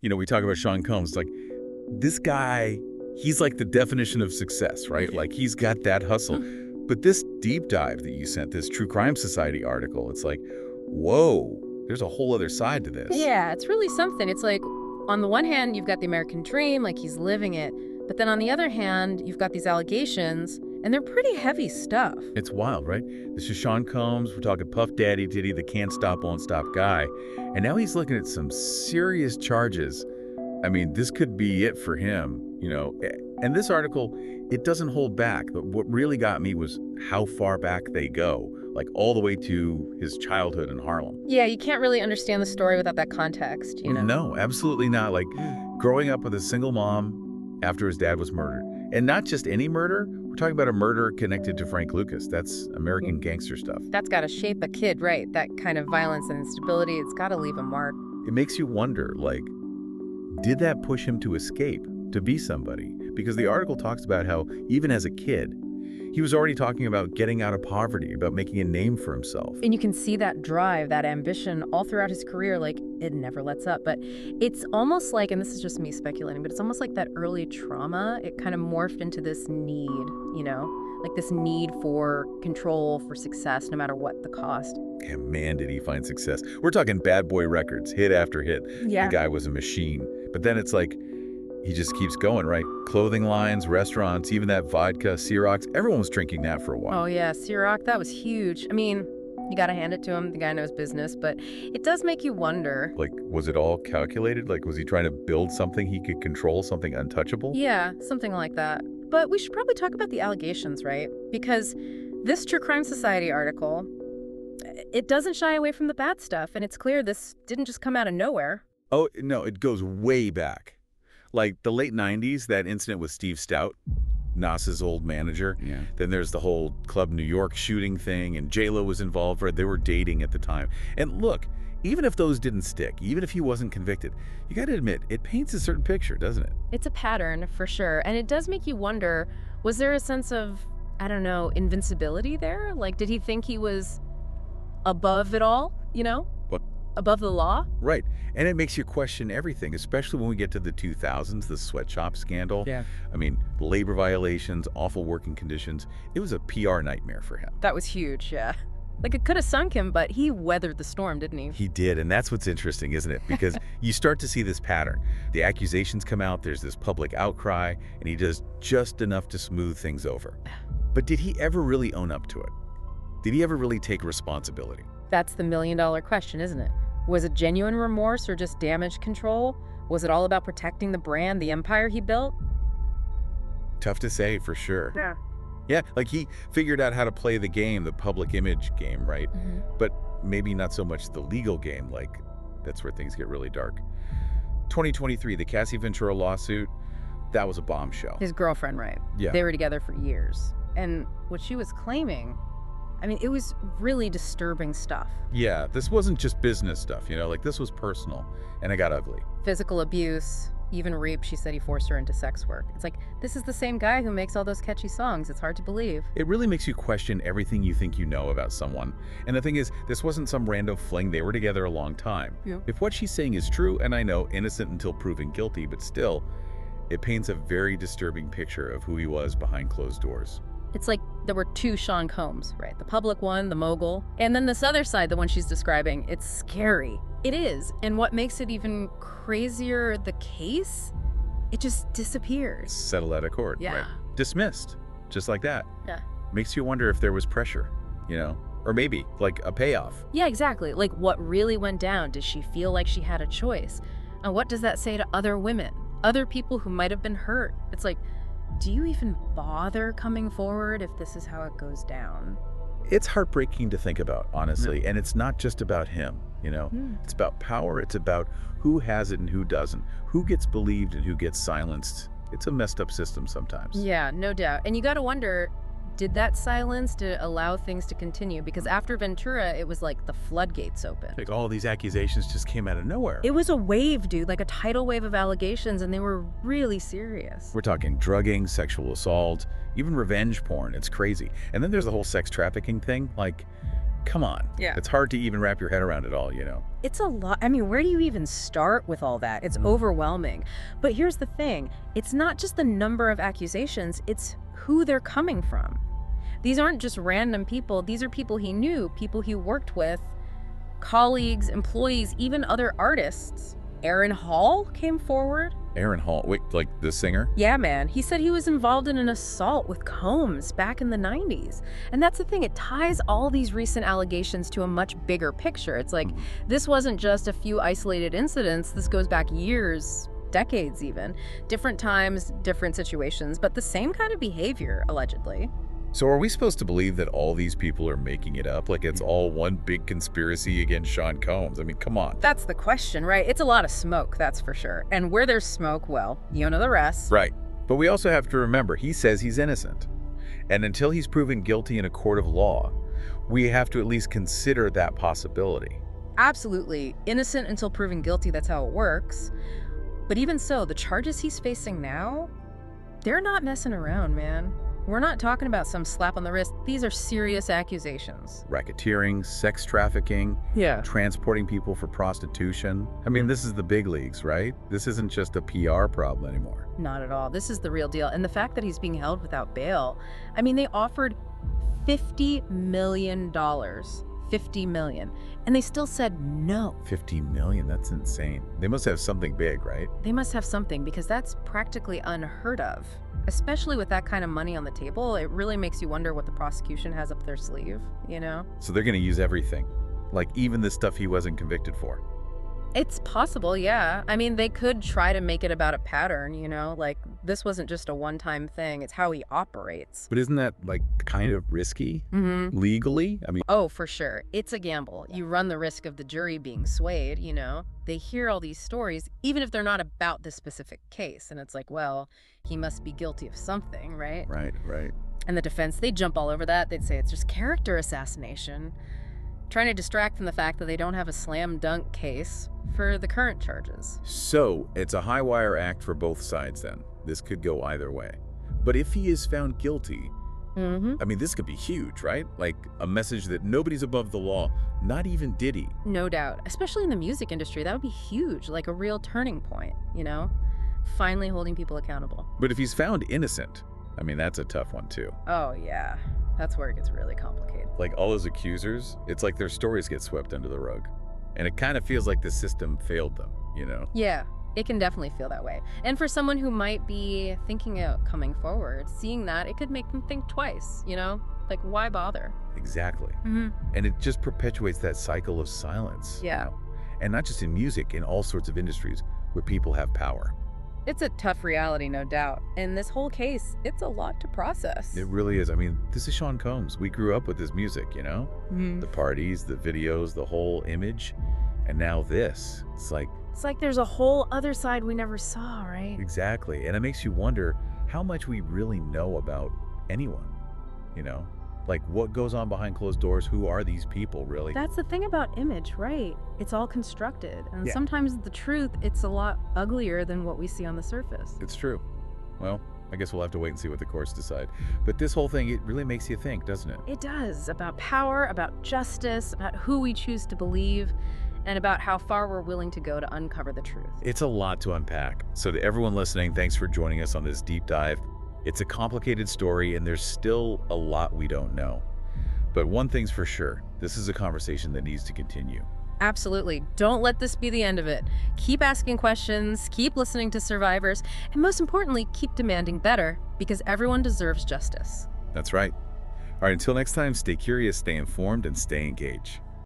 We talk about Sean Combs, like, this guy, he's like the definition of success, right? Like, he's got that hustle. But this deep dive that you sent, this True Crime Society article, it's like, whoa, there's a whole other side to this. Yeah, it's really something. It's like, on the one hand, you've got the American dream, like he's living it. But then on the other hand, you've got these allegations, and they're pretty heavy stuff. It's wild, right? This is Sean Combs. We're talking Puff Daddy, Diddy, the can't stop, won't stop guy. And now he's looking at some serious charges. I mean, this could be it for him, And this article, it doesn't hold back. But what really got me was how far back they go, like all the way to his childhood in Harlem. Yeah, you can't really understand the story without that context, No, absolutely not. Like, growing up with a single mom after his dad was murdered. And not just any murder. We're talking about a murder connected to Frank Lucas. That's American gangster stuff. That's got to shape a kid, right? That kind of violence and instability, it's got to leave a mark. It makes you wonder, like, did that push him to escape, to be somebody? Because the article talks about how, even as a kid, he was already talking about getting out of poverty, about making a name for himself. And you can see that drive, that ambition all throughout his career, like it never lets up. But it's almost like, and this is just me speculating, but it's almost like that early trauma, it kind of morphed into this need, like this need for control, for success, no matter what the cost. And man, did he find success. We're talking Bad Boy Records, hit after hit. Yeah. The guy was a machine. But then it's like, he just keeps going, right? Clothing lines, restaurants, even that vodka, Ciroc. Everyone was drinking that for a while. Oh, yeah, Ciroc, that was huge. I mean, you got to hand it to him. The guy knows business. But it does make you wonder. Like, was it all calculated? Like, was he trying to build something he could control, something untouchable? Yeah, something like that. But we should probably talk about the allegations, right? Because this True Crime Society article, it doesn't shy away from the bad stuff. And it's clear this didn't just come out of nowhere. Oh, no, it goes way back. Like the late 90s, that incident with Steve Stout, Nas's old manager. Yeah. Then there's the whole Club New York shooting thing, and J-Lo was involved, right? They were dating at the time. And look, even if those didn't stick, even if he wasn't convicted, you got to admit, it paints a certain picture, doesn't it? It's a pattern, for sure. And it does make you wonder, was there a sense of, I don't know, invincibility there? Like, did he think he was above it all, What? Above the law? Right. And it makes you question everything, especially when we get to the 2000s, the sweatshop scandal. Yeah. I mean, labor violations, awful working conditions. It was a PR nightmare for him. That was huge, yeah. Like, it could have sunk him, but he weathered the storm, didn't he? He did, and that's what's interesting, isn't it? Because you start to see this pattern. The accusations come out, there's this public outcry, and he does just enough to smooth things over. But did he ever really own up to it? Did he ever really take responsibility? That's the million-dollar question, isn't it? Was it genuine remorse or just damage control? Was it all about protecting the brand, the empire he built? Tough to say, for sure. Yeah. Yeah, like he figured out how to play the game, the public image game, right? Mm-hmm. But maybe not so much the legal game, like that's where things get really dark. 2023, the Cassie Ventura lawsuit, that was a bombshell. His girlfriend, right? Yeah. They were together for years. And what she was claiming, I mean, it was really disturbing stuff. Yeah, this wasn't just business stuff, like this was personal, and it got ugly. Physical abuse, even rape. She said he forced her into sex work. It's like, this is the same guy who makes all those catchy songs. It's hard to believe. It really makes you question everything you think you know about someone. And the thing is, this wasn't some random fling. They were together a long time. Yeah. If what she's saying is true, and I know, innocent until proven guilty, but still, it paints a very disturbing picture of who he was behind closed doors. It's like there were two Sean Combs, right? The public one, the mogul, and then this other side, the one she's describing. It's scary. It is. And what makes it even crazier, the case, it just disappears. Settle out of court. Yeah. Right? Dismissed. Just like that. Yeah. Makes you wonder if there was pressure, or maybe like a payoff. Yeah, exactly. Like, what really went down? Did she feel like she had a choice? And what does that say to other women, other people who might have been hurt? It's like, do you even bother coming forward if this is how it goes down? It's heartbreaking to think about, honestly. And it's not just about him, It's about power. It's about who has it and who doesn't, who gets believed and who gets silenced. It's a messed up system sometimes. Yeah, no doubt. And you got to wonder, did that silence to allow things to continue? Because after Ventura, it was like the floodgates open. Like all these accusations just came out of nowhere. It was a wave, dude, like a tidal wave of allegations, and they were really serious. We're talking drugging, sexual assault, even revenge porn. It's crazy. And then there's the whole sex trafficking thing. Like, come on. Yeah. It's hard to even wrap your head around it all, It's a lot. I mean, where do you even start with all that? It's overwhelming. But here's the thing. It's not just the number of accusations, it's who they're coming from. These aren't just random people. These are people he knew, people he worked with, colleagues, employees, even other artists. Aaron Hall came forward. Aaron Hall, wait, like the singer? Yeah, man. He said he was involved in an assault with Combs back in the 90s. And that's the thing. It ties all these recent allegations to a much bigger picture. It's like, this wasn't just a few isolated incidents. This goes back years, decades even. Different times, different situations, but the same kind of behavior, allegedly. So are we supposed to believe that all these people are making it up? Like it's all one big conspiracy against Sean Combs? I mean, come on. That's the question, right? It's a lot of smoke, that's for sure. And where there's smoke, well, you know the rest. Right. But we also have to remember, he says he's innocent. And until he's proven guilty in a court of law, we have to at least consider that possibility. Absolutely. Innocent until proven guilty, that's how it works. But even so, the charges he's facing now, they're not messing around, man. We're not talking about some slap on the wrist. These are serious accusations. Racketeering, sex trafficking, Yeah. transporting people for prostitution. I mean, this is the big leagues, right? This isn't just a PR problem anymore. Not at all. This is the real deal. And the fact that he's being held without bail, I mean, they offered $50 million. $50 million. And they still said no. 50 million, that's insane. They must have something big, right? They must have something, because that's practically unheard of. Especially with that kind of money on the table, it really makes you wonder what the prosecution has up their sleeve, you know? So they're gonna use everything. Like even the stuff he wasn't convicted for. It's possible, yeah. I mean, they could try to make it about a pattern, you know? Like, this wasn't just a one-time thing. It's how he operates. But isn't that like kind of risky? Legally? I mean, Oh, for sure. It's a gamble. You run the risk of the jury being swayed, you know? They hear all these stories, even if they're not about this specific case. And it's like, well, he must be guilty of something, right? right. And the defense, they jump all over that. They'd say it's just character assassination, trying to distract from the fact that they don't have a slam dunk case for the current charges. So it's a high wire act for both sides then. This could go either way. But if he is found guilty, I mean, this could be huge, right? Like a message that nobody's above the law, not even Diddy. No doubt. Especially in the music industry, that would be huge, like a real turning point, you know? Finally holding people accountable. But if he's found innocent, I mean, that's a tough one too. Oh, yeah. That's where it gets really complicated. Like all his accusers, it's like their stories get swept under the rug. And it kind of feels like the system failed them, you know? Yeah, it can definitely feel that way. And for someone who might be thinking of coming forward, seeing that, it could make them think twice, you know? Like, why bother? Exactly. And it just perpetuates that cycle of silence. Yeah. You know? And not just in music, in all sorts of industries where people have power. It's a tough reality, no doubt. And this whole case, it's a lot to process. It really is. I mean, this is Sean Combs. We grew up with his music, you know? The parties, the videos, the whole image. And now this. It's like there's a whole other side we never saw, right? exactly. And it makes you wonder how much we really know about anyone, you know? Like what goes on behind closed doors? Who are these people really? That's the thing about image, right? It's all constructed. And Yeah. sometimes the truth, it's a lot uglier than what we see on the surface. It's true. Well, I guess we'll have to wait and see what the courts decide. But this whole thing, it really makes you think, doesn't it? It does. About power, about justice, about who we choose to believe, and about how far we're willing to go to uncover the truth. It's a lot to unpack. So to everyone listening, thanks for joining us on this deep dive. It's a complicated story and there's still a lot we don't know. But one thing's for sure, this is a conversation that needs to continue. Absolutely. Don't let this be the end of it. Keep asking questions, keep listening to survivors, and most importantly, keep demanding better, because everyone deserves justice. That's right. All right, until next time, stay curious, stay informed, and stay engaged.